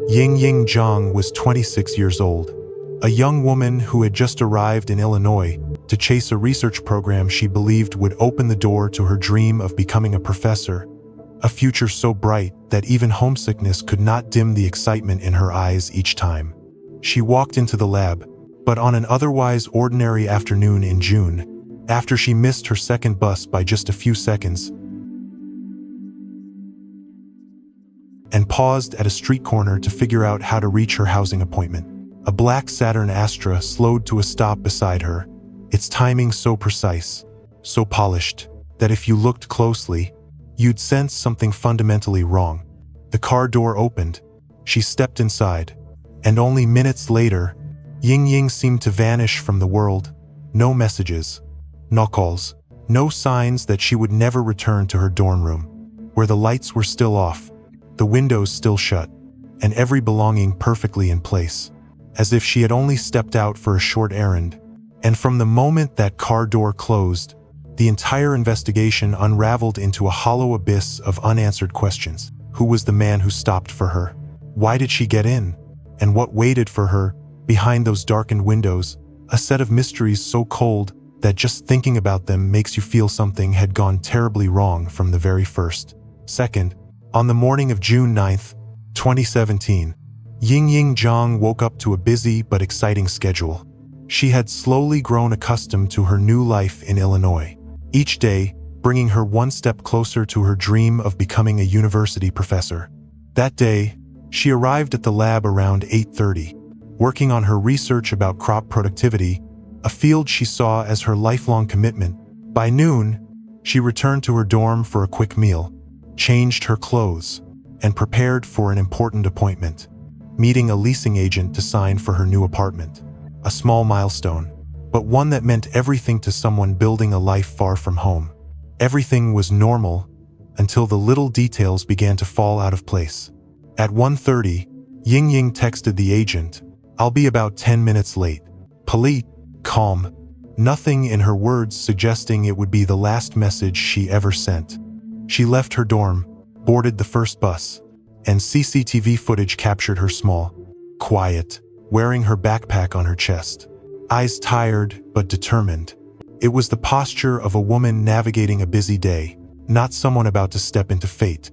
Yingying Zhang was 26 years old, a young woman who had just arrived in Illinois to chase a research program she believed would open the door to her dream of becoming a professor, a future so bright that even homesickness could not dim the excitement in her eyes each time. She walked into the lab, but on an otherwise ordinary afternoon in June, after she missed her second bus by just a few seconds, and paused at a street corner to figure out how to reach her housing appointment. A black Saturn Astra slowed to a stop beside her, its timing so precise, so polished, that if you looked closely, you'd sense something fundamentally wrong. The car door opened, she stepped inside, and only minutes later, Yingying seemed to vanish from the world. No messages, no calls, no signs that she would never return to her dorm room, where the lights were still off, the windows still shut, and every belonging perfectly in place, as if she had only stepped out for a short errand. And from the moment that car door closed, the entire investigation unraveled into a hollow abyss of unanswered questions. Who was the man who stopped for her? Why did she get in? And what waited for her behind those darkened windows? A set of mysteries so cold that just thinking about them makes you feel something had gone terribly wrong from the very first second. On the morning of June 9th, 2017, Yingying Zhang woke up to a busy but exciting schedule. She had slowly grown accustomed to her new life in Illinois, each day bringing her one step closer to her dream of becoming a university professor. That day, she arrived at the lab around 8:30, working on her research about crop productivity, a field she saw as her lifelong commitment. By noon, she returned to her dorm for a quick meal, changed her clothes, and prepared for an important appointment, meeting a leasing agent to sign for her new apartment. A small milestone, but one that meant everything to someone building a life far from home. Everything was normal until the little details began to fall out of place. At 1:30, Yingying texted the agent, "I'll be about 10 minutes late." Polite, calm, nothing in her words suggesting it would be the last message she ever sent. She left her dorm, boarded the first bus, and CCTV footage captured her small, quiet, wearing her backpack on her chest. Eyes tired but determined. It was the posture of a woman navigating a busy day, not someone about to step into fate.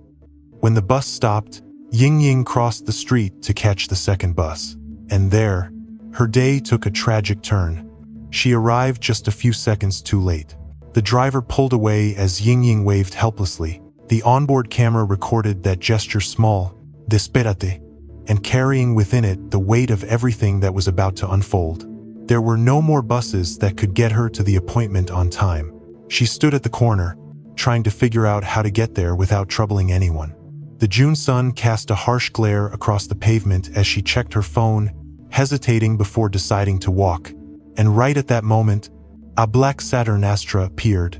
When the bus stopped, Yingying crossed the street to catch the second bus. And there, her day took a tragic turn. She arrived just a few seconds too late. The driver pulled away as Yingying waved helplessly. The onboard camera recorded that gesture small, disappearance, and carrying within it the weight of everything that was about to unfold. There were no more buses that could get her to the appointment on time. She stood at the corner, trying to figure out how to get there without troubling anyone. The June sun cast a harsh glare across the pavement as she checked her phone, hesitating before deciding to walk. And right at that moment, a black Saturn Astra appeared.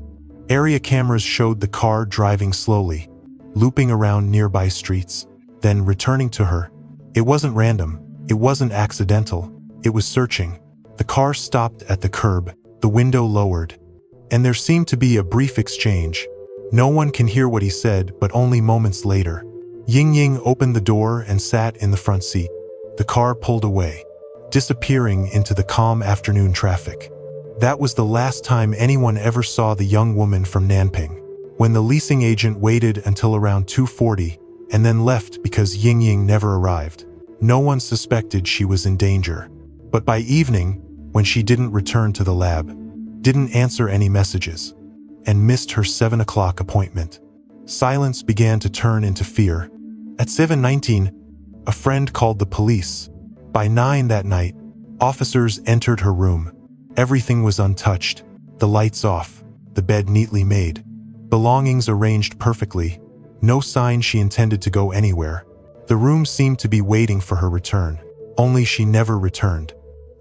Area cameras showed the car driving slowly, looping around nearby streets, then returning to her. It wasn't random, it wasn't accidental, it was searching. The car stopped at the curb, the window lowered, and there seemed to be a brief exchange. No one can hear what he said, but only moments later, Yingying opened the door and sat in the front seat. The car pulled away, disappearing into the calm afternoon traffic. That was the last time anyone ever saw the young woman from Nanping. When the leasing agent waited until around 2:40 and then left because Yingying never arrived, no one suspected she was in danger. But by evening, when she didn't return to the lab, didn't answer any messages, and missed her 7 o'clock appointment, silence began to turn into fear. At 7:19, a friend called the police. By 9 that night, officers entered her room. Everything was untouched, the lights off, the bed neatly made, belongings arranged perfectly, no sign she intended to go anywhere. The room seemed to be waiting for her return, only she never returned.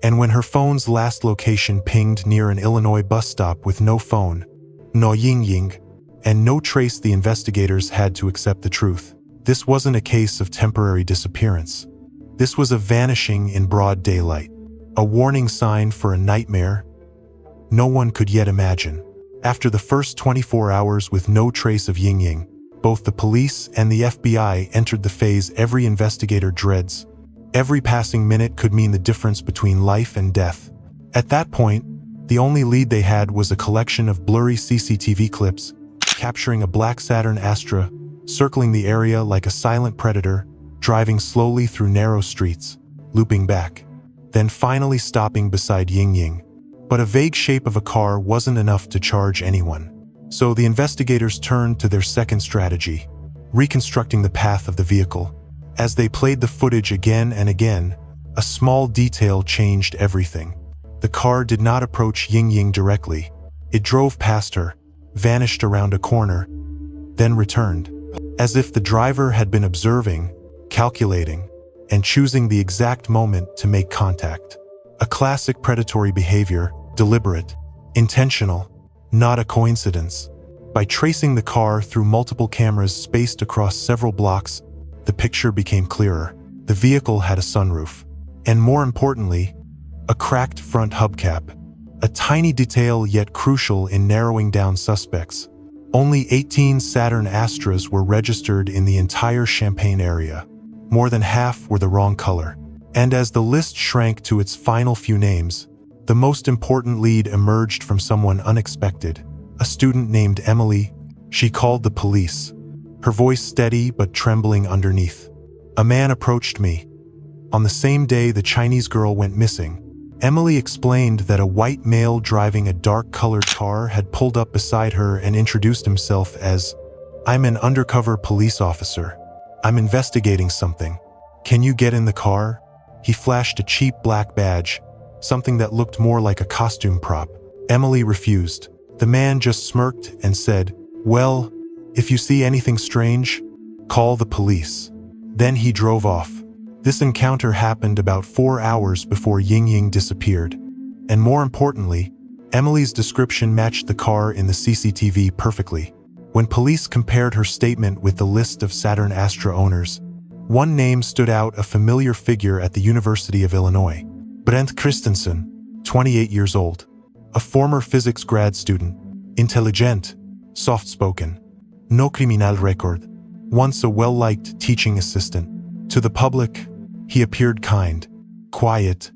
And when her phone's last location pinged near an Illinois bus stop with no phone, no Yingying, and no trace, the investigators had to accept the truth. This wasn't a case of temporary disappearance. This was a vanishing in broad daylight, a warning sign for a nightmare no one could yet imagine. After the first 24 hours with no trace of Yingying, Both the police and the FBI entered the phase every investigator dreads. Every passing minute could mean the difference between life and death. At that point, the only lead they had was a collection of blurry CCTV clips, capturing a black Saturn Astra, circling the area like a silent predator, driving slowly through narrow streets, looping back, then finally stopping beside Yingying. But a vague shape of a car wasn't enough to charge anyone. So the investigators turned to their second strategy, reconstructing the path of the vehicle. As they played the footage again and again, a small detail changed everything. The car did not approach Yingying directly. It drove past her, vanished around a corner, then returned, as if the driver had been observing, calculating, and choosing the exact moment to make contact. A classic predatory behavior, deliberate, intentional, not a coincidence. By tracing the car through multiple cameras spaced across several blocks, the picture became clearer. The vehicle had a sunroof, and more importantly, a cracked front hubcap, a tiny detail yet crucial in narrowing down suspects. Only 18 Saturn Astras were registered in the entire Champaign area. More than half were the wrong color. And as the list shrank to its final few names, the most important lead emerged from someone unexpected, a student named Emily. She called the police, her voice steady but trembling underneath. A man approached me. On the same day the Chinese girl went missing, Emily explained that a white male driving a dark-colored car had pulled up beside her and introduced himself as, "I'm an undercover police officer. I'm investigating something. Can you get in the car?" He flashed a cheap black badge, something that looked more like a costume prop. Emily refused. The man just smirked and said, "Well, if you see anything strange, call the police." Then he drove off. This encounter happened about 4 hours before Yingying disappeared. And more importantly, Emily's description matched the car in the CCTV perfectly. When police compared her statement with the list of Saturn Astra owners, one name stood out, a familiar figure at the University of Illinois. Brendt Christensen, 28 years old. A former physics grad student. Intelligent, soft-spoken. No criminal record. Once a well-liked teaching assistant. To the public, he appeared kind, quiet,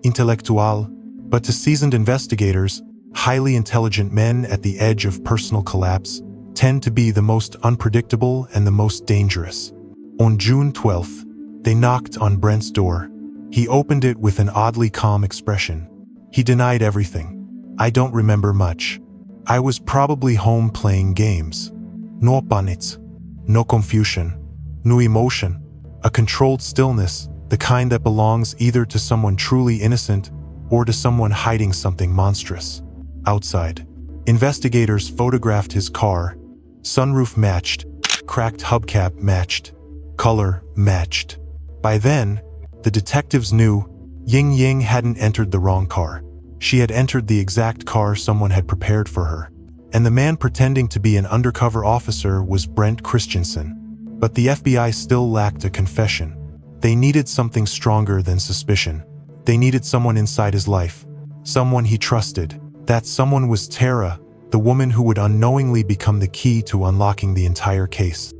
intellectual, but to seasoned investigators, highly intelligent men at the edge of personal collapse tend to be the most unpredictable and the most dangerous. On June 12th, they knocked on Brent's door. He opened it with an oddly calm expression. He denied everything. "I don't remember much. I was probably home playing games. No panics, no confusion, no emotion. A controlled stillness, the kind that belongs either to someone truly innocent or to someone hiding something monstrous." Outside, investigators photographed his car. Sunroof matched, cracked hubcap matched, color matched. By then, the detectives knew Yingying hadn't entered the wrong car. She had entered the exact car someone had prepared for her. And the man pretending to be an undercover officer was Brendt Christensen. But the FBI still lacked a confession. They needed something stronger than suspicion. They needed someone inside his life, someone he trusted. That someone was Tara, the woman who would unknowingly become the key to unlocking the entire case.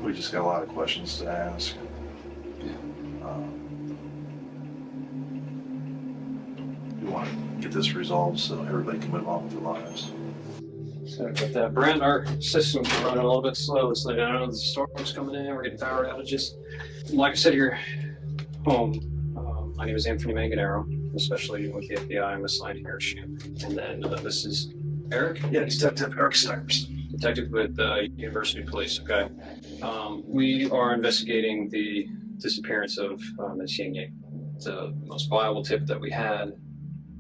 We just got a lot of questions to ask. We want to get this resolved so everybody can move on with their lives. Sorry about that, Brent. Our system's running a little bit slow. It's like, I don't know, the storm's coming in. We're getting power outages. Like I said, you're home. My name is Anthony Manganaro, especially with the FBI. I'm assigned here at SHAMP. And then this is Eric? Yeah, Detective Eric Snipers. Detective with University Police, okay. We are investigating the disappearance of Ms. Yingying. The most viable tip that we had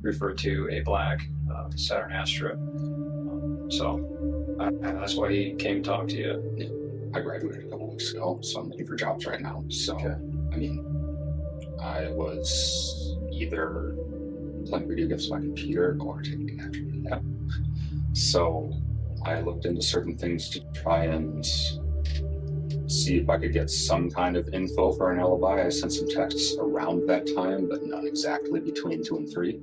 referred to a black Saturn Astra. That's why he came to talk to you. Yeah. I graduated a couple weeks ago, so I'm looking for jobs right now. So, okay. I mean, I was either playing video games on my computer or taking a natural nap. So I looked into certain things to try and see if I could get some kind of info for an alibi. I sent some texts around that time, but not exactly between 2 and 3.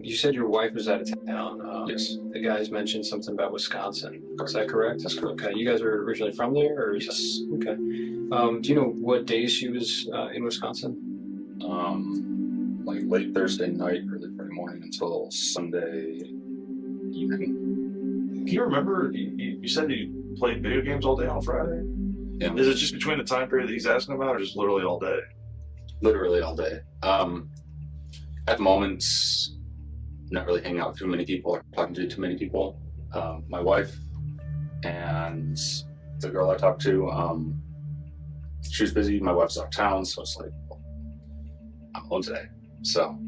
You said your wife was out of town. Yes. The guys mentioned something about Wisconsin. Is that correct? That's correct. Okay. You guys are originally from there, or Yes. okay. Do you know what days she was in Wisconsin? Like late Thursday night, early Friday morning until Sunday evening. Can you remember, you said you played video games all day on Friday? Yeah. Is it just between the time period that he's asking about, or just literally all day? Literally all day. At the moment, not really hanging out with too many people or talking to too many people. My wife and the girl I talked to, she was busy. My wife's out of town, so it's like, well, I'm home today. So,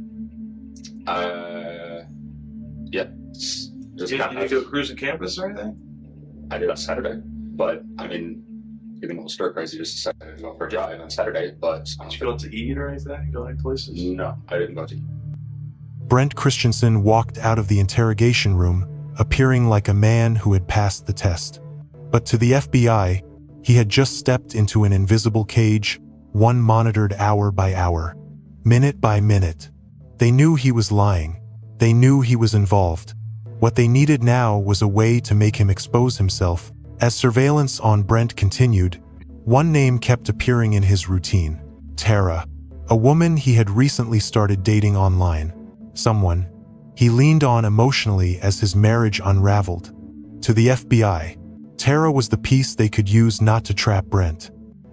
yeah. Just Did you go cruising campus or anything? I did on Saturday, but I mean, getting a little stir crazy, just decided to go for a drive on Saturday. But Did you go out to eat or anything? Go any places? no, I didn't go to eat. Brendt Christensen walked out of the interrogation room, appearing like a man who had passed the test. But to the FBI, he had just stepped into an invisible cage, one monitored hour by hour, minute by minute. They knew he was lying. They knew he was involved. What they needed now was a way to make him expose himself. As surveillance on Brendt continued, one name kept appearing in his routine: Tara, a woman he had recently started dating online. Someone he leaned on emotionally as his marriage unraveled. To the FBI, Tara was the piece they could use not to trap Brendt,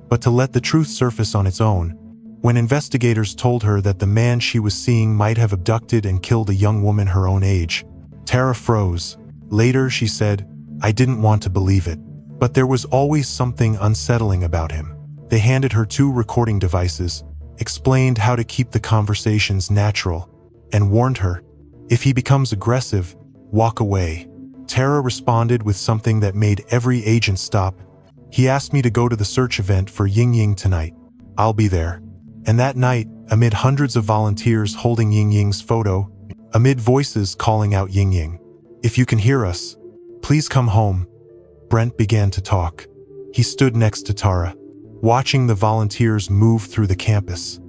but to let the truth surface on its own. When investigators told her that the man she was seeing might have abducted and killed a young woman her own age, Tara froze. Later, she said, "I didn't want to believe it, but there was always something unsettling about him." They handed her 2 recording devices, explained how to keep the conversations natural, and warned her, "If he becomes aggressive, walk away." Tara responded with something that made every agent stop. "He asked me to go to the search event for Yingying tonight. I'll be there." And that night, amid hundreds of volunteers holding Yingying's photo, amid voices calling out Yingying, "If you can hear us, please come home," Brendt began to talk. He stood next to Tara, watching the volunteers move through the campus,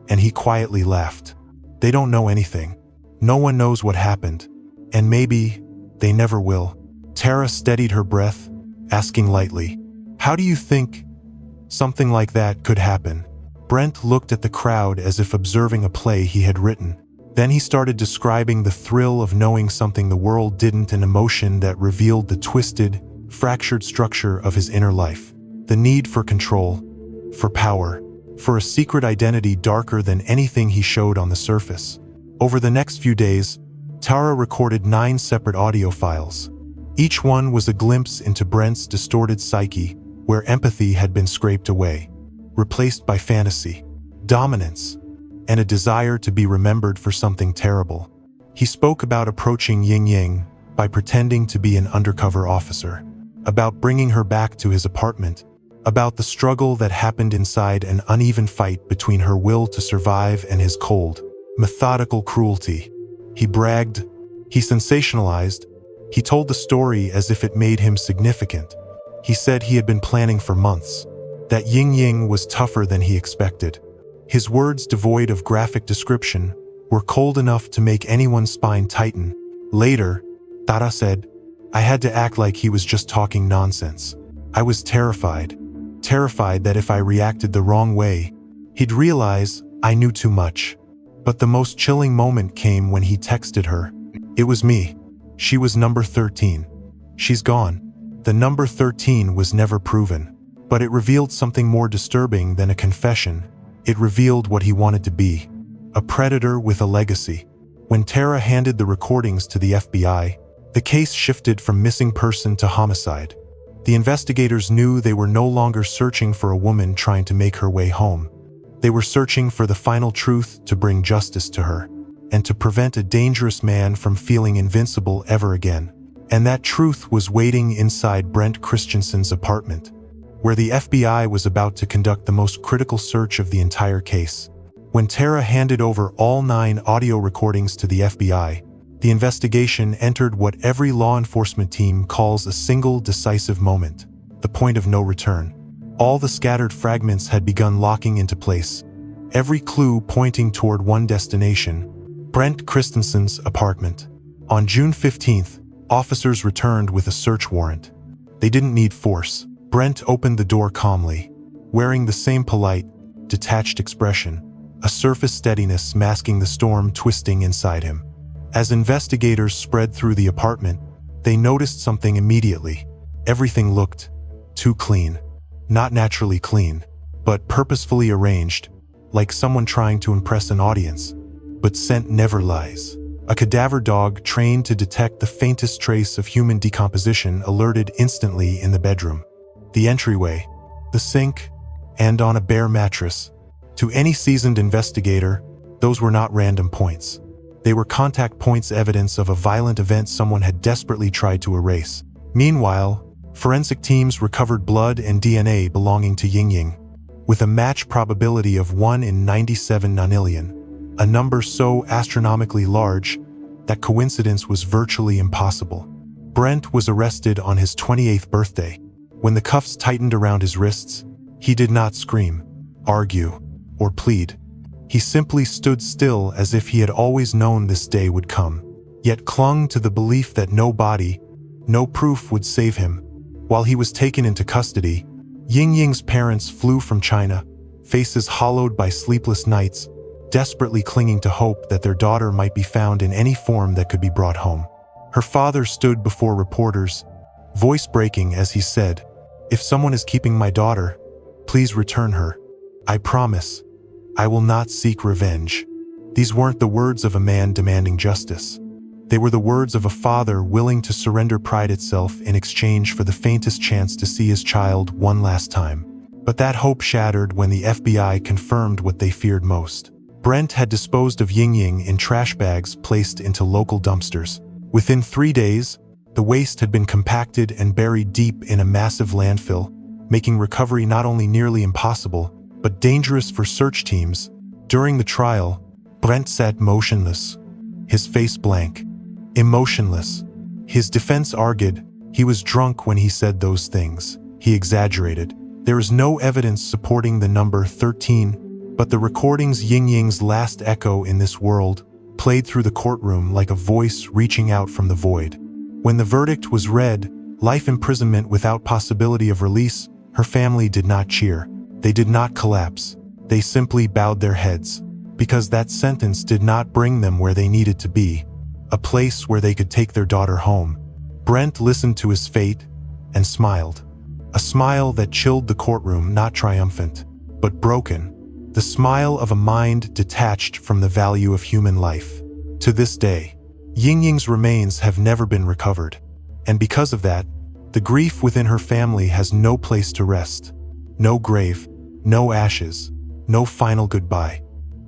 and he quietly laughed. They don't know anything. No one knows what happened, and maybe they never will. Tara steadied her breath, asking lightly, "How do you think something like that could happen?" Brendt looked at the crowd as if observing a play he had written. Then he started describing the thrill of knowing something the world didn't, an emotion that revealed the twisted, fractured structure of his inner life. The need for control, for power, for a secret identity darker than anything he showed on the surface. Over the next few days, Tara recorded 9 separate audio files. Each one was a glimpse into Brendt's distorted psyche, where empathy had been scraped away, replaced by fantasy, dominance, and a desire to be remembered for something terrible. He spoke about approaching Yingying by pretending to be an undercover officer, about bringing her back to his apartment, about the struggle that happened inside an uneven fight between her will to survive and his cold, methodical cruelty. He bragged, he sensationalized, he told the story as if it made him significant. He said he had been planning for months, that Yingying was tougher than he expected. His words, devoid of graphic description, were cold enough to make anyone's spine tighten. Later, Tara said, "I had to act like he was just talking nonsense. I was terrified that if I reacted the wrong way, he'd realize I knew too much." But the most chilling moment came when he texted her. "It was me. She was number 13. She's gone." The number 13 was never proven, but it revealed something more disturbing than a confession. It revealed what he wanted to be: a predator with a legacy. When Tara handed the recordings to the FBI, the case shifted from missing person to homicide. The investigators knew they were no longer searching for a woman trying to make her way home. They were searching for the final truth to bring justice to her, and to prevent a dangerous man from feeling invincible ever again. And that truth was waiting inside Brendt Christensen's apartment, where the FBI was about to conduct the most critical search of the entire case. When Tara handed over all 9 audio recordings to the FBI, the investigation entered what every law enforcement team calls a single decisive moment, the point of no return. All the scattered fragments had begun locking into place, every clue pointing toward one destination: Brendt Christensen's apartment. On June 15th, officers returned with a search warrant. They didn't need force. Brendt opened the door calmly, wearing the same polite, detached expression, a surface steadiness masking the storm twisting inside him. As investigators spread through the apartment, they noticed something immediately. Everything looked too clean. Not naturally clean, but purposefully arranged, like someone trying to impress an audience. But scent never lies. A cadaver dog trained to detect the faintest trace of human decomposition alerted instantly in the bedroom, the entryway, the sink, and on a bare mattress. To any seasoned investigator, those were not random points. They were contact points, evidence of a violent event someone had desperately tried to erase. Meanwhile, forensic teams recovered blood and DNA belonging to Yingying, with a match probability of 1 in 97 nonillion, a number so astronomically large that coincidence was virtually impossible. Brendt was arrested on his 28th birthday. When the cuffs tightened around his wrists, he did not scream, argue, or plead. He simply stood still as if he had always known this day would come, yet clung to the belief that no body, no proof would save him. While he was taken into custody, Yingying's parents flew from China, faces hollowed by sleepless nights, desperately clinging to hope that their daughter might be found in any form that could be brought home. Her father stood before reporters, voice breaking as he said, "If someone is keeping my daughter, please return her. I promise, I will not seek revenge." These weren't the words of a man demanding justice. They were the words of a father willing to surrender pride itself in exchange for the faintest chance to see his child one last time. But that hope shattered when the FBI confirmed what they feared most. Brendt had disposed of Yingying in trash bags placed into local dumpsters. Within 3 days, the waste had been compacted and buried deep in a massive landfill, making recovery not only nearly impossible, but dangerous for search teams. During the trial, Brendt sat motionless, his face blank. Emotionless. His defense argued he was drunk when he said those things. He exaggerated. There is no evidence supporting the number 13, but the recordings, Yingying's last echo in this world, played through the courtroom like a voice reaching out from the void. When the verdict was read, life imprisonment without possibility of release, her family did not cheer. They did not collapse. They simply bowed their heads, because that sentence did not bring them where they needed to be, a place where they could take their daughter home. Brendt listened to his fate and smiled. A smile that chilled the courtroom, not triumphant, but broken. The smile of a mind detached from the value of human life. To this day, Yingying's remains have never been recovered. And because of that, the grief within her family has no place to rest. No grave, no ashes, no final goodbye.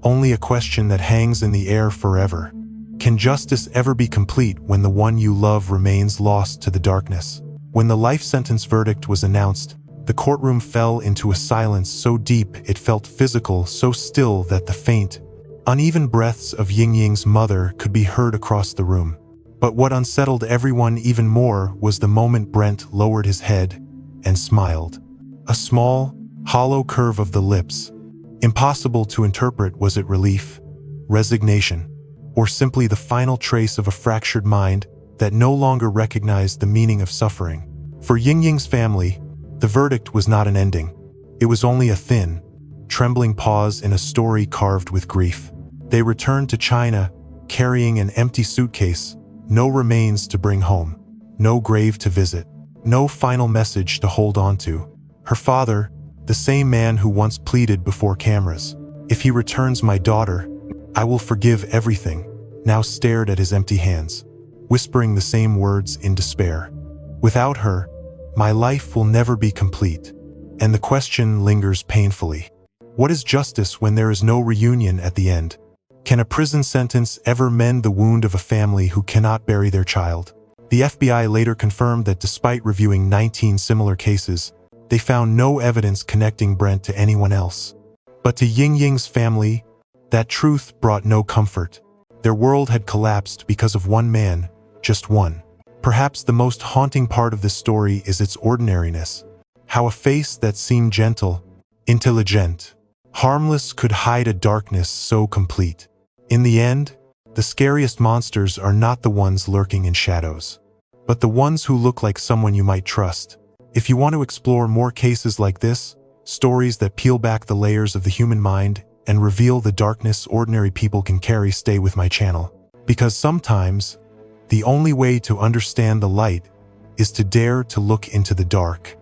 Only a question that hangs in the air forever. Can justice ever be complete when the one you love remains lost to the darkness? When the life sentence verdict was announced, the courtroom fell into a silence so deep it felt physical, so still that the faint, uneven breaths of Yingying's mother could be heard across the room. But what unsettled everyone even more was the moment Brendt lowered his head and smiled. A small, hollow curve of the lips. Impossible to interpret. Was it relief, resignation, or simply the final trace of a fractured mind that no longer recognized the meaning of suffering? For Yingying's family, the verdict was not an ending. It was only a thin, trembling pause in a story carved with grief. They returned to China, carrying an empty suitcase, no remains to bring home, no grave to visit, no final message to hold on to. Her father, the same man who once pleaded before cameras, "If he returns my daughter, I will forgive everything," now stared at his empty hands, whispering the same words in despair. "Without her, my life will never be complete." And the question lingers painfully. What is justice when there is no reunion at the end? Can a prison sentence ever mend the wound of a family who cannot bury their child? The FBI later confirmed that despite reviewing 19 similar cases, they found no evidence connecting Brendt to anyone else. But to Yingying's family, that truth brought no comfort. Their world had collapsed because of one man, just one. Perhaps the most haunting part of this story is its ordinariness. How a face that seemed gentle, intelligent, harmless could hide a darkness so complete. In the end, The scariest monsters are not the ones lurking in shadows, but the ones who look like someone you might trust. If you want to explore more cases like this, stories that peel back the layers of the human mind and reveal the darkness ordinary people can carry, stay with my channel. Because sometimes, the only way to understand the light is to dare to look into the dark.